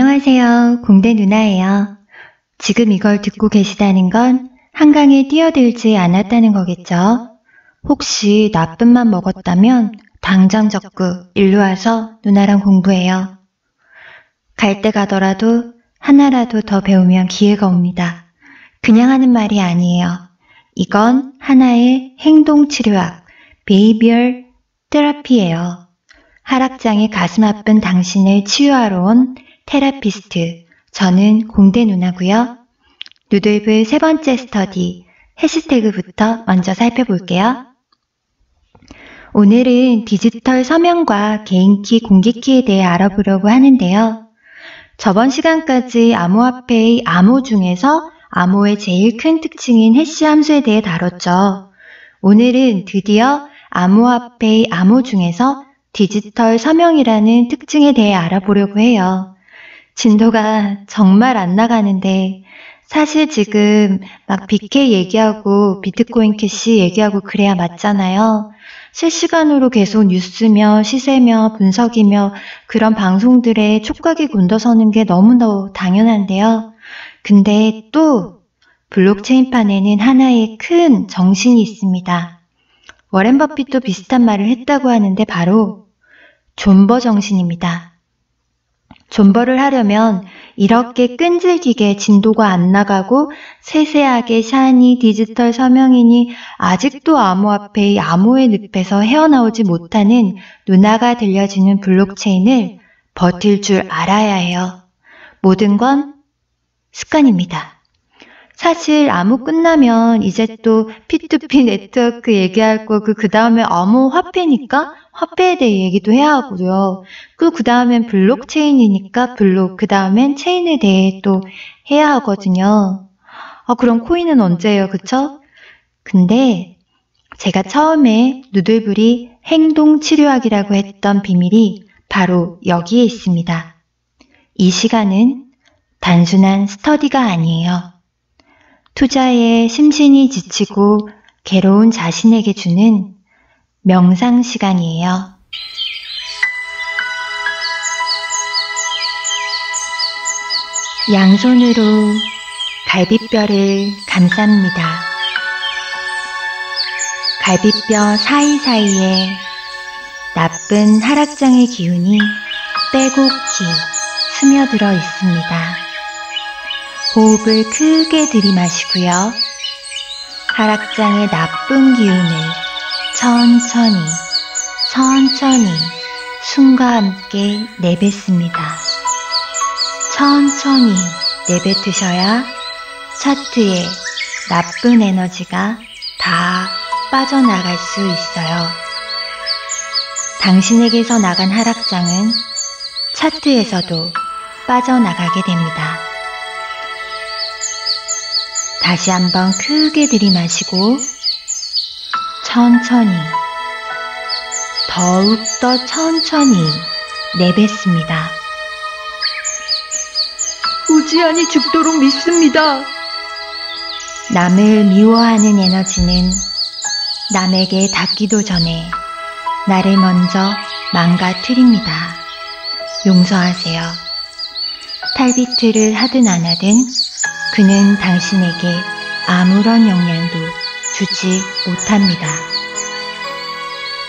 안녕하세요. 공대 누나예요. 지금 이걸 듣고 계시다는 건 한강에 뛰어들지 않았다는 거겠죠? 혹시 나쁜 맘 먹었다면 당장 적고 일로 와서 누나랑 공부해요. 갈 때 가더라도 하나라도 더 배우면 기회가 옵니다. 그냥 하는 말이 아니에요. 이건 하나의 행동치료학, behavioral therapy예요. 하락장애 가슴 아픈 당신을 치유하러 온 테라피스트, 저는 공대 누나고요. 누들브 세 번째 스터디, 해시태그부터 먼저 살펴볼게요. 오늘은 디지털 서명과 개인키, 공개키에 대해 알아보려고 하는데요. 저번 시간까지 암호화폐의 암호 중에서 암호의 제일 큰 특징인 해시 함수에 대해 다뤘죠. 오늘은 드디어 암호화폐의 암호 중에서 디지털 서명이라는 특징에 대해 알아보려고 해요. 진도가 정말 안 나가는데 사실 지금 막 BK 얘기하고 비트코인 캐시 얘기하고 그래야 맞잖아요. 실시간으로 계속 뉴스며 시세며 분석이며 그런 방송들에 촉각이 곤두서는 게 너무너무 당연한데요. 근데 또 블록체인판에는 하나의 큰 정신이 있습니다. 워렌 버핏도 비슷한 말을 했다고 하는데 바로 존버 정신입니다. 존버를 하려면 이렇게 끈질기게 진도가 안 나가고 세세하게 샤니 디지털 서명이니 아직도 암호화폐의 암호의 늪에서 헤어나오지 못하는 누나가 들려지는 블록체인을 버틸 줄 알아야 해요. 모든 건 습관입니다. 사실 암호 끝나면 이제 또 P2P 네트워크 얘기할 거고 그 다음에 암호화폐니까 화폐에 대해 얘기도 해야 하고요. 그 다음엔 블록체인이니까 블록, 그 다음엔 체인에 대해 또 해야 하거든요. 그럼 코인은 언제예요, 그쵸? 근데 제가 처음에 누들불이 행동치료학이라고 했던 비밀이 바로 여기에 있습니다. 이 시간은 단순한 스터디가 아니에요. 투자에 심신이 지치고 괴로운 자신에게 주는 명상 시간이에요. 양손으로 갈비뼈를 감쌉니다. 갈비뼈 사이사이에 나쁜 하락장의 기운이 빼곡히 스며들어 있습니다. 호흡을 크게 들이마시고요. 하락장의 나쁜 기운을 천천히 숨과 함께 내뱉습니다. 천천히 내뱉으셔야 차트에 나쁜 에너지가 다 빠져나갈 수 있어요. 당신에게서 나간 하락장은 차트에서도 빠져나가게 됩니다. 다시 한번 크게 들이마시고 천천히, 더욱더 천천히 내뱉습니다. 무지한히 죽도록 믿습니다. 남을 미워하는 에너지는 남에게 닿기도 전에 나를 먼저 망가뜨립니다. 용서하세요. 탈비트를 하든 안 하든 그는 당신에게 아무런 영향도 주지 못합니다.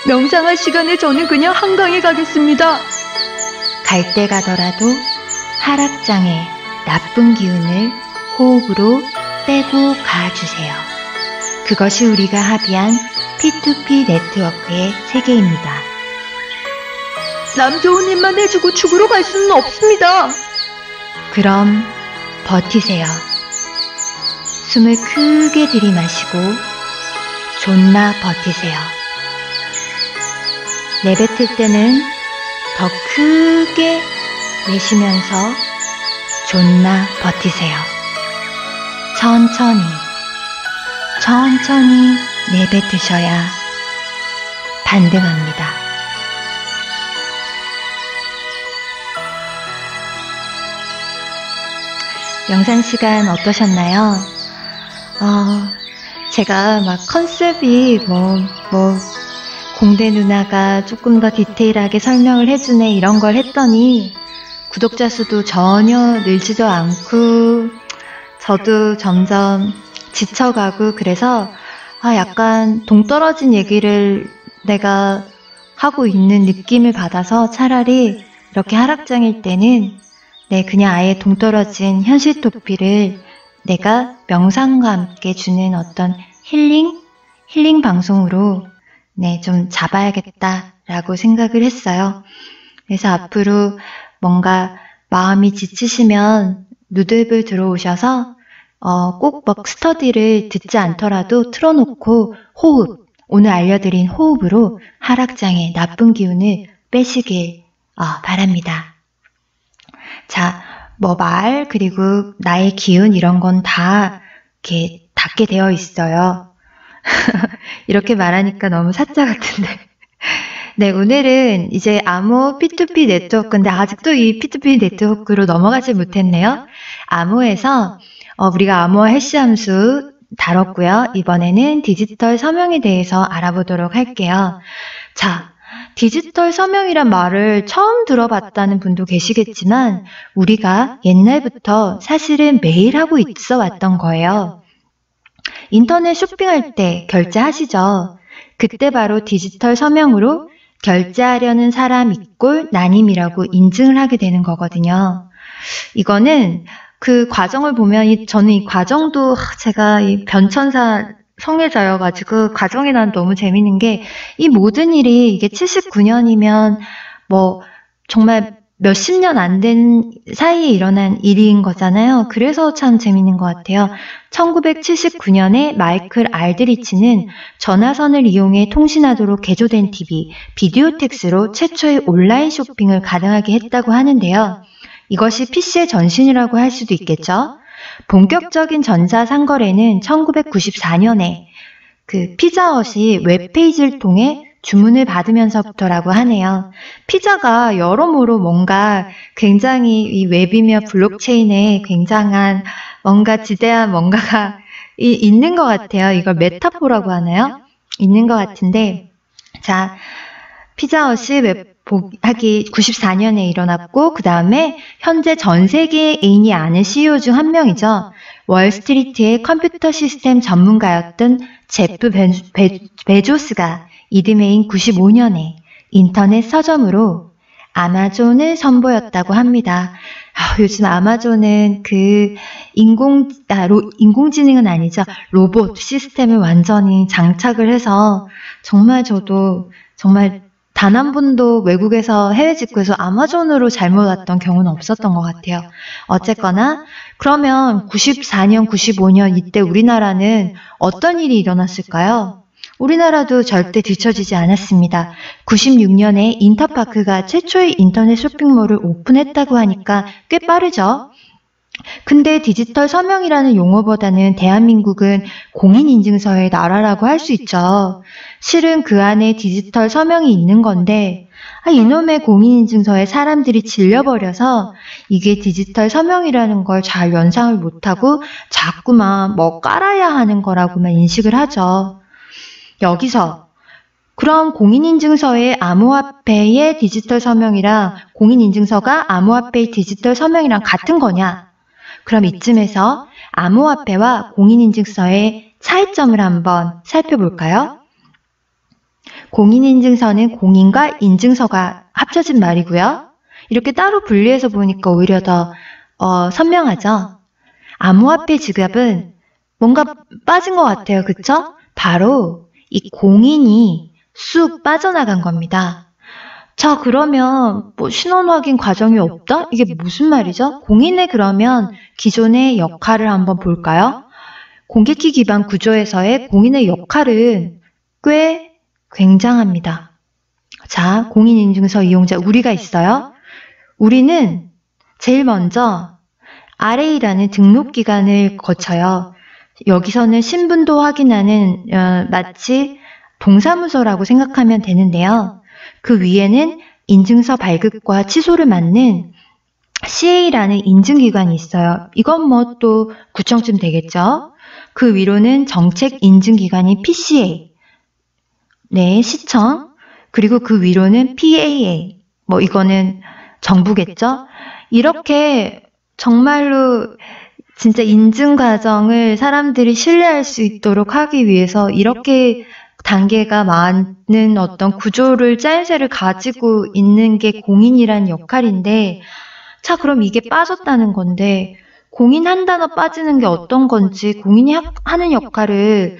명상할 시간에 저는 그냥 한강에 가겠습니다. 갈 때 가더라도 하락장의 나쁜 기운을 호흡으로 빼고 가주세요. 그것이 우리가 합의한 P2P 네트워크의 세계입니다. 남 좋은 일만 해주고 죽으러 갈 수는 없습니다. 그럼 버티세요. 숨을 크게 들이마시고 존나 버티세요. 내뱉을 때는 더 크게 내쉬면서 존나 버티세요. 천천히 내뱉으셔야 반등합니다. 영상 시간 어떠셨나요? 제가 막 컨셉이 공대 누나가 조금 더 디테일하게 설명을 해주네 이런 걸 했더니 구독자 수도 전혀 늘지도 않고 저도 점점 지쳐가고 그래서 약간 동떨어진 얘기를 내가 하고 있는 느낌을 받아서 차라리 이렇게 하락장일 때는 그냥 아예 동떨어진 현실 토피를 내가 명상과 함께 주는 어떤 힐링 방송으로 좀 잡아야겠다라고 생각을 했어요. 그래서 앞으로 뭔가 마음이 지치시면 누드블 들어오셔서 꼭 스터디를 듣지 않더라도 틀어놓고 호흡, 오늘 알려드린 호흡으로 하락장의 나쁜 기운을 빼시길 바랍니다. 자, 말 그리고 나의 기운 이런 건 다 이렇게 닿게 되어 있어요. 이렇게 말하니까 너무 사짜 같은데. 오늘은 이제 암호 P2P 네트워크인데 아직도 이 P2P 네트워크로 넘어가지 못했네요. 암호에서 우리가 암호화 해시 함수 다뤘고요. 이번에는 디지털 서명에 대해서 알아보도록 할게요. 자, 디지털 서명이란 말을 처음 들어봤다는 분도 계시겠지만 우리가 옛날부터 사실은 매일 하고 있어 왔던 거예요. 인터넷 쇼핑할 때 결제하시죠? 그때 바로 디지털 서명으로 결제하려는 사람 이꼴 나님이라고 인증을 하게 되는 거거든요. 이거는 그 과정을 보면 저는 이 과정도 제가 이 변천사 성애자여가지고 과정이 난 너무 재밌는 게 이 모든 일이 이게 79년이면 정말 몇십 년 안 된 사이에 일어난 일인 거잖아요. 그래서 참 재밌는 것 같아요. 1979년에 마이클 알드리치는 전화선을 이용해 통신하도록 개조된 TV, 비디오텍스로 최초의 온라인 쇼핑을 가능하게 했다고 하는데요. 이것이 PC의 전신이라고 할 수도 있겠죠. 본격적인 전자상거래는 1994년에 그 피자헛이 웹페이지를 통해 주문을 받으면서부터라고 하네요. 피자가 여러모로 뭔가 굉장히 이 웹이며 블록체인에 굉장한 뭔가 지대한 뭔가가 있는 것 같아요. 이걸 메타포라고 하나요? 있는 것 같은데, 자, 피자헛이 웹하기 94년에 일어났고 그 다음에 현재 전 세계의 애인이 아는 CEO 중 한 명이죠. 월스트리트의 컴퓨터 시스템 전문가였던 제프 베조스가 이듬해인 95년에 인터넷 서점으로 아마존을 선보였다고 합니다. 요즘 아마존은 그 인공지능은 아니죠. 로봇 시스템을 완전히 장착을 해서 정말 저도 정말 단 한 번도 외국에서 해외 직구에서 아마존으로 잘못 왔던 경우는 없었던 것 같아요. 어쨌거나 그러면 94년, 95년 이때 우리나라는 어떤 일이 일어났을까요? 우리나라도 절대 뒤처지지 않았습니다. 96년에 인터파크가 최초의 인터넷 쇼핑몰을 오픈했다고 하니까 꽤 빠르죠? 근데 디지털 서명이라는 용어보다는 대한민국은 공인인증서의 나라라고 할 수 있죠. 실은 그 안에 디지털 서명이 있는 건데 이놈의 공인인증서에 사람들이 질려버려서 이게 디지털 서명이라는 걸 잘 연상을 못하고 자꾸만 깔아야 하는 거라고만 인식을 하죠. 여기서 그럼 공인인증서의 암호화폐의 디지털 서명이랑 공인인증서가 암호화폐의 디지털 서명이랑 같은 거냐? 그럼 이쯤에서 암호화폐와 공인인증서의 차이점을 한번 살펴볼까요? 공인인증서는 공인과 인증서가 합쳐진 말이고요. 이렇게 따로 분리해서 보니까 오히려 더 선명하죠. 암호화폐 지갑은 뭔가 빠진 것 같아요. 그쵸? 바로 이 공인이 쑥 빠져나간 겁니다. 자, 그러면 신원 확인 과정이 없다? 이게 무슨 말이죠? 공인의 그러면 기존의 역할을 한번 볼까요? 공개키 기반 구조에서의 공인의 역할은 꽤 굉장합니다. 자, 공인인증서 이용자 우리가 있어요. 우리는 제일 먼저 RA라는 등록기관을 거쳐요. 여기서는 신분도 확인하는 마치 동사무소라고 생각하면 되는데요. 그 위에는 인증서 발급과 취소를 맡는 CA라는 인증기관이 있어요. 이건 또 구청쯤 되겠죠. 그 위로는 정책인증기관인 PCA, 네, 시청, 그리고 그 위로는 PAA, 이거는 정부겠죠. 이렇게 정말로 진짜 인증 과정을 사람들이 신뢰할 수 있도록 하기 위해서 이렇게 단계가 많은 어떤 구조를 짜임새를 가지고 있는 게 공인이란 역할인데, 자, 그럼 이게 빠졌다는 건데, 공인 한 단어 빠지는 게 어떤 건지 공인이 하는 역할을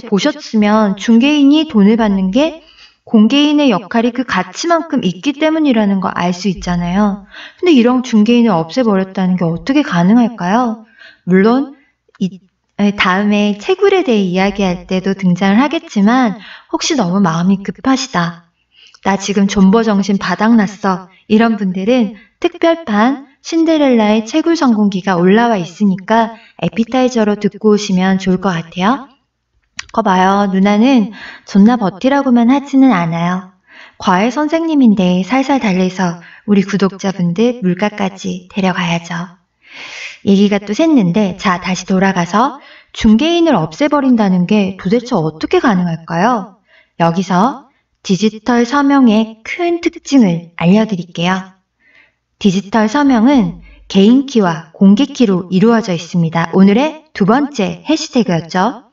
보셨으면 중개인이 돈을 받는 게 공개인의 역할이 그 가치만큼 있기 때문이라는 걸 알 수 있잖아요. 근데 이런 중개인을 없애버렸다는 게 어떻게 가능할까요? 물론 다음에 채굴에 대해 이야기할 때도 등장을 하겠지만, 혹시 너무 마음이 급하시다, 나 지금 존버 정신 바닥났어, 이런 분들은 특별판 신데렐라의 채굴 성공기가 올라와 있으니까 에피타이저로 듣고 오시면 좋을 것 같아요. 거 봐요. 누나는 존나 버티라고만 하지는 않아요. 과외 선생님인데 살살 달래서 우리 구독자분들 물가까지 데려가야죠. 얘기가 또 샜는데, 자, 다시 돌아가서 중개인을 없애버린다는 게 도대체 어떻게 가능할까요? 여기서 디지털 서명의 큰 특징을 알려드릴게요. 디지털 서명은 개인키와 공개키로 이루어져 있습니다. 오늘의 두 번째 해시태그였죠.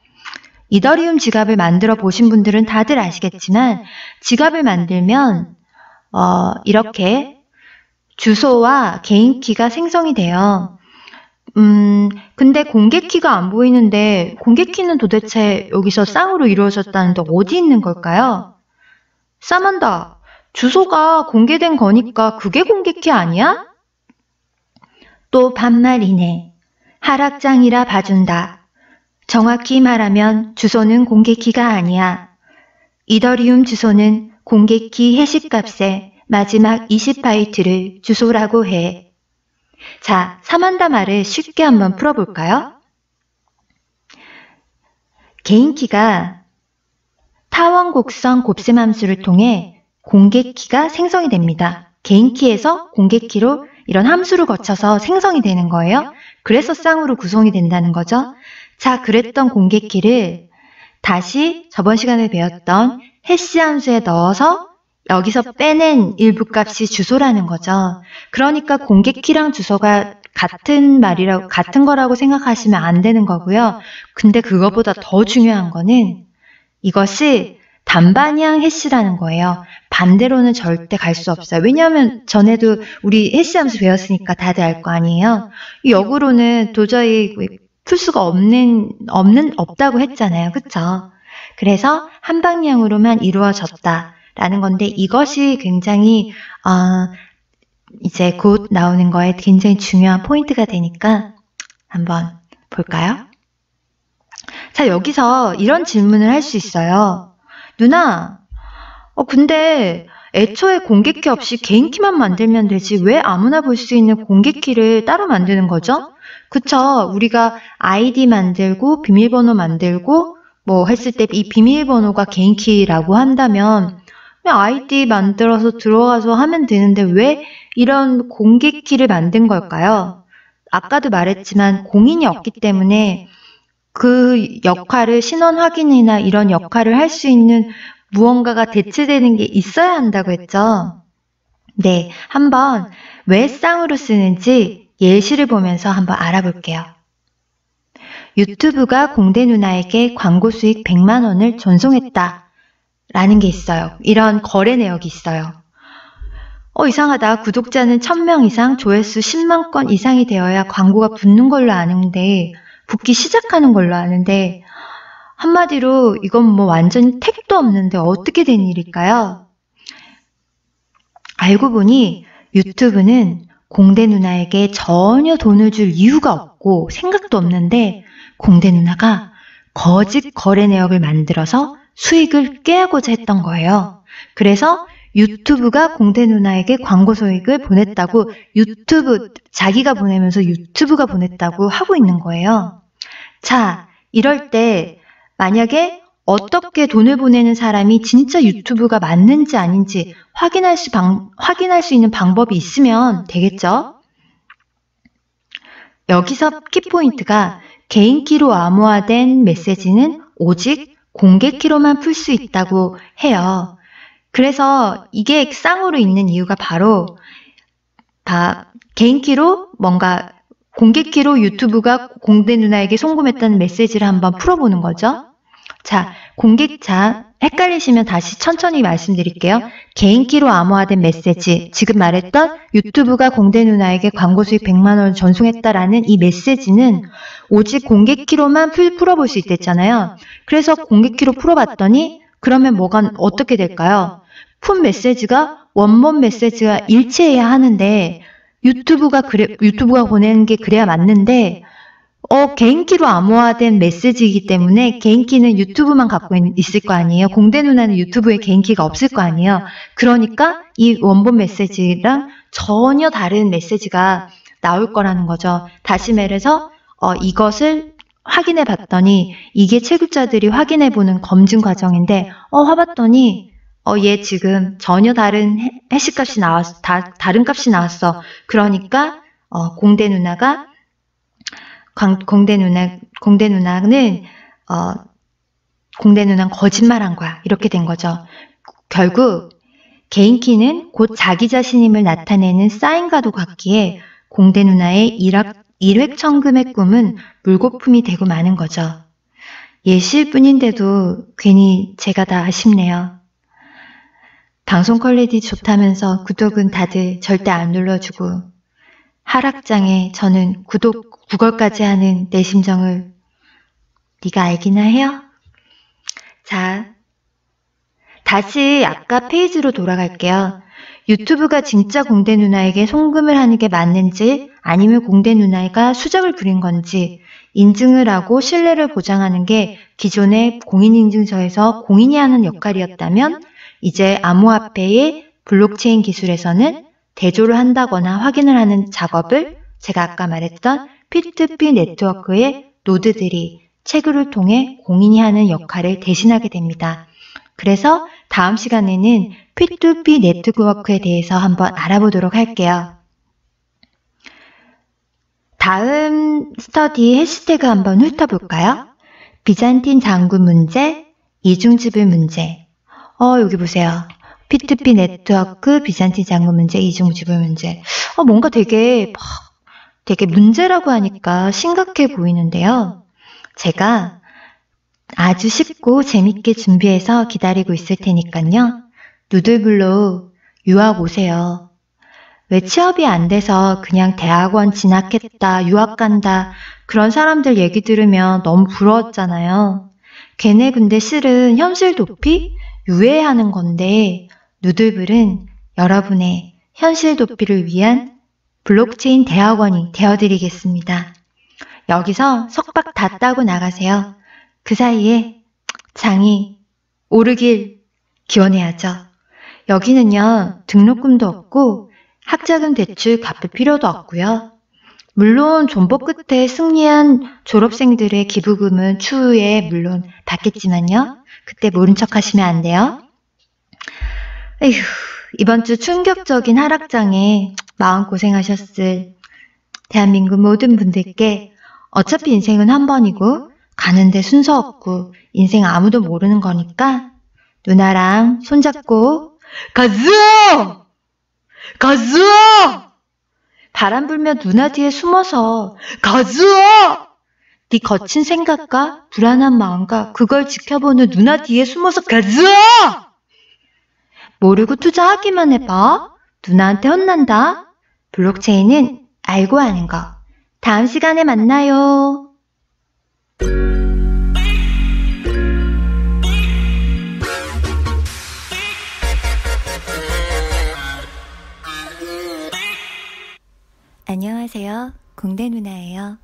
이더리움 지갑을 만들어 보신 분들은 다들 아시겠지만, 지갑을 만들면 이렇게 주소와 개인키가 생성이 돼요. 근데 공개키가 안 보이는데, 공개키는 도대체 여기서 쌍으로 이루어졌다는데 어디 있는 걸까요? 싸만다. 주소가 공개된 거니까 그게 공개키 아니야? 또 반말이네. 하락장이라 봐준다. 정확히 말하면 주소는 공개키가 아니야. 이더리움 주소는 공개키 해시값의 마지막 20바이트를 주소라고 해. 자, 사만다 말을 쉽게 한번 풀어볼까요? 개인키가 타원 곡선 곱셈 함수를 통해 공개키가 생성이 됩니다. 개인키에서 공개키로 이런 함수를 거쳐서 생성이 되는 거예요. 그래서 쌍으로 구성이 된다는 거죠. 자, 그랬던 공개키를 다시 저번 시간에 배웠던 해시 함수에 넣어서 여기서 빼낸 일부 값이 주소라는 거죠. 그러니까 공개키랑 주소가 같은 거라고 생각하시면 안 되는 거고요. 근데 그거보다 더 중요한 거는 이것이 단반향 해시라는 거예요. 반대로는 절대 갈 수 없어요. 왜냐하면 전에도 우리 해시 함수 배웠으니까 다들 알 거 아니에요. 이 역으로는 도저히 풀 수가 없다고 했잖아요. 그쵸? 그래서 한 방향으로만 이루어졌다라는 건데, 이것이 굉장히 이제 곧 나오는 거에 굉장히 중요한 포인트가 되니까 한번 볼까요? 자, 여기서 이런 질문을 할 수 있어요. 누나, 근데 애초에 공개키 없이 개인키만 만들면 되지 왜 아무나 볼 수 있는 공개키를 따로 만드는 거죠? 그쵸? 우리가 아이디 만들고 비밀번호 만들고 뭐 했을 때 이 비밀번호가 개인키라고 한다면 그냥 아이디 만들어서 들어가서 하면 되는데 왜 이런 공개키를 만든 걸까요? 아까도 말했지만 공인이 없기 때문에 그 역할을 신원 확인이나 이런 역할을 할 수 있는 무언가가 대체되는 게 있어야 한다고 했죠. 네, 한번 왜 쌍으로 쓰는지 예시를 보면서 한번 알아볼게요. 유튜브가 공대 누나에게 광고 수익 100만 원을 전송했다 라는 게 있어요. 이런 거래 내역이 있어요. 이상하다. 구독자는 1000명 이상, 조회수 10만 건 이상이 되어야 광고가 붙는 걸로 아는데, 붙기 시작하는 걸로 아는데, 한마디로 이건 뭐 완전히 택도 없는데 어떻게 된 일일까요? 알고 보니 유튜브는 공대 누나에게 전혀 돈을 줄 이유가 없고 생각도 없는데, 공대 누나가 거짓 거래 내역을 만들어서 수익을 꾀하고자 했던 거예요. 그래서 유튜브가 공대 누나에게 광고 수익을 보냈다고 자기가 보내면서 유튜브가 보냈다고 하고 있는 거예요. 자, 이럴 때 만약에 어떻게 돈을 보내는 사람이 진짜 유튜브가 맞는지 아닌지 확인할 수 있는 방법이 있으면 되겠죠? 여기서 키포인트가 개인키로 암호화된 메시지는 오직 공개키로만 풀 수 있다고 해요. 그래서 이게 쌍으로 있는 이유가 바로 개인키로 뭔가 공개키로 유튜브가 공대 누나에게 송금했다는 메시지를 한번 풀어보는 거죠. 자, 헷갈리시면 다시 천천히 말씀드릴게요. 개인키로 암호화된 메시지, 지금 말했던 유튜브가 공대 누나에게 광고 수익 100만 원을 전송했다라는 이 메시지는 오직 공개키로만 풀어볼 수 있댔잖아요. 그래서 공개키로 풀어봤더니 그러면 어떻게 될까요? 푼 메시지가 원본 메시지와 일치해야 하는데 유튜브가 보내는 게 그래야 맞는데 개인키로 암호화된 메시지이기 때문에 개인키는 유튜브만 갖고 있을 거 아니에요. 공대 누나는 유튜브에 개인키가 없을 거 아니에요. 그러니까 이 원본 메시지랑 전혀 다른 메시지가 나올 거라는 거죠. 다시 말해서 이것을 확인해 봤더니 이게 채굴자들이 확인해 보는 검증 과정인데 와봤더니 얘 지금 전혀 다른 해시값이 다른 값이 나왔어. 그러니까 공대 누나는 거짓말한 거야. 이렇게 된 거죠. 결국 개인키는 곧 자기 자신임을 나타내는 사인과도 같기에 공대 누나의 일획천금의 꿈은 물거품이 되고 마는 거죠. 예시일 뿐인데도 괜히 제가 다 아쉽네요. 방송 퀄리티 좋다면서 구독은 다들 절대 안 눌러주고 하락장에 저는 구독 9걸까지 하는 내 심정을 네가 알기나 해요? 자, 다시 아까 페이지로 돌아갈게요. 유튜브가 진짜 공대 누나에게 송금을 하는 게 맞는지 아니면 공대 누나가 수작을 부린 건지 인증을 하고 신뢰를 보장하는 게 기존의 공인인증서에서 공인이 하는 역할이었다면 이제 암호화폐의 블록체인 기술에서는 대조를 한다거나 확인을 하는 작업을 제가 아까 말했던 P2P 네트워크의 노드들이 채굴을 통해 공인이 하는 역할을 대신하게 됩니다. 그래서 다음 시간에는 P2P 네트워크에 대해서 한번 알아보도록 할게요. 다음 스터디 해시태그 한번 훑어볼까요? 비잔틴 장군 문제, 이중지불 문제. 여기 보세요. P2P 네트워크, 비잔틴 장군 문제, 이중지불 문제. 뭔가 되게 문제라고 하니까 심각해 보이는데요. 제가 아주 쉽고 재밌게 준비해서 기다리고 있을 테니까요. 누들블로 유학 오세요. 왜 취업이 안 돼서 그냥 대학원 진학했다, 유학 간다, 그런 사람들 얘기 들으면 너무 부러웠잖아요. 걔네 근데 실은 현실 도피? 유예하는 건데 누들블은 여러분의 현실 도피를 위한 블록체인 대학원이 되어드리겠습니다. 여기서 석박 다 따고 나가세요. 그 사이에 장이 오르길 기원해야죠. 여기는요, 등록금도 없고 학자금 대출 갚을 필요도 없고요. 물론 존버 끝에 승리한 졸업생들의 기부금은 추후에 물론 받겠지만요. 그때 모른 척 하시면 안 돼요. 에휴, 이번 주 충격적인 하락장에 마음고생하셨을 대한민국 모든 분들께 어차피 인생은 한 번이고 가는데 순서 없고 인생 아무도 모르는 거니까 누나랑 손잡고 가즈어! 가즈어! 바람 불면 누나 뒤에 숨어서 가즈어! 네 거친 생각과 불안한 마음과 그걸 지켜보는 누나 뒤에 숨어서 가즈어! 모르고 투자하기만 해봐. 누나한테 혼난다. 블록체인은 알고 하는 거. 다음 시간에 만나요. 안녕하세요. 공대 누나예요.